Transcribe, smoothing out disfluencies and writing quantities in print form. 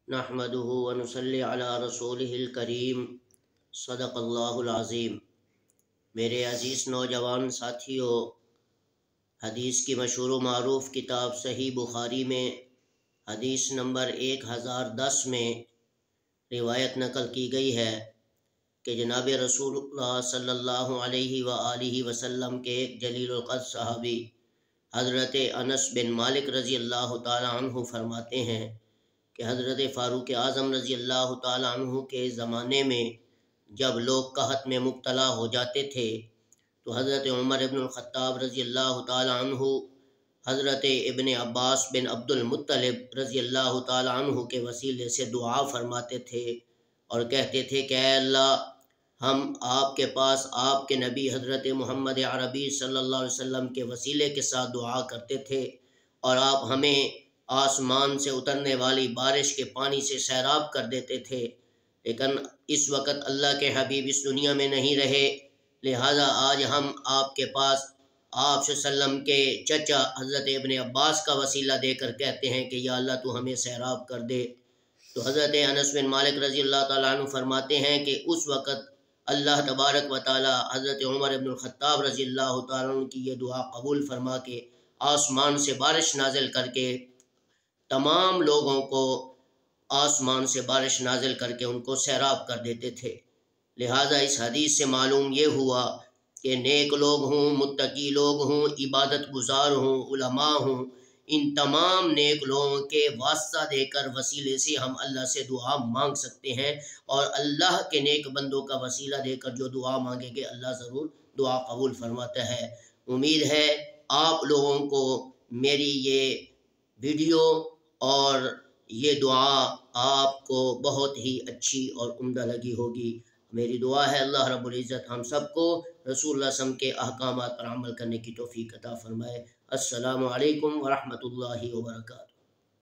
نحمده ونصلی علی رسولہ الکریم صدق اللہ العظیم۔ میرے عزیز نوجوان ساتھیوں، حدیث کی مشہور و معروف کتاب صحیح بخاری میں حدیث نمبر 1010 میں روایت نقل کی گئی ہے کہ جناب رسول اللہ صلی اللہ علیہ وآلہ وسلم کے ایک جلیل القدر صحابی حضرت انس بن مالک رضی اللہ تعالی عنہ فرماتے ہیں کہ حضرت فاروق اعظم رضی اللہ تعالی عنہ کے زمانے میں جب لوگ قحط میں مبتلا ہو جاتے تھے تو حضرت عمر ابن الخطاب رضی اللہ تعالی عنہ حضرت ابن عباس بن عبد المطلب رضی اللہ تعالی عنہ کے وسیلے سے دعا فرماتے تھے اور کہتے تھے کہ اے اللہ، ہم آپ کے پاس آپ کے نبی حضرت محمد عربی صلی اللہ علیہ وسلم کے وسیلے کے ساتھ دعا کرتے تھے اور آپ ہمیں آسمان سے اترنے والی بارش کے پانی سے سیراب کر دیتے تھے، لیکن اس وقت اللہ کے حبیب اس دنیا میں نہیں رہے، لہذا آج ہم آپ کے پاس آپ صلی اللہ علیہ وسلم کے چچا حضرت ابن عباس کا وسیلہ دے کر کہتے ہیں کہ یا اللہ تو ہمیں سیراب کر دے۔ تو حضرت انس بن مالک رضی اللہ تعالیٰ عنہ فرماتے ہیں کہ اس وقت اللہ تبارک و تعالی حضرت عمر ابن الخطاب رضی اللہ تعالیٰ عنہ کی یہ دعا قبول فرما کے آسمان سے بارش نازل کر کے تمام لوگوں کو آسمان سے بارش نازل کر کے ان کو سیراب کر دیتے تھے۔ لہٰذا اس حدیث سے معلوم یہ ہوا کہ نیک لوگ ہوں، متقی لوگ ہوں، عبادت گزار ہوں، علماء ہوں، ان تمام نیک لوگوں کے واسطہ دے کر وسیلے سے ہم اللہ سے دعا مانگ سکتے ہیں، اور اللہ کے نیک بندوں کا وسیلہ دے کر جو دعا مانگے گے اللہ ضرور دعا قبول فرماتا ہے۔ امید ہے آپ لوگوں کو میری یہ ویڈیو اور یہ دعا آپ کو بہت ہی اچھی اور عمدہ لگی ہوگی۔ میری دعا ہے اللہ رب العزت ہم سب کو رسول اللہ صلی اللہ علیہ وسلم کے احکامات پر عمل کرنے کی توفیق عطا فرمائے۔ السلام علیکم ورحمۃ اللہ وبرکاتہ۔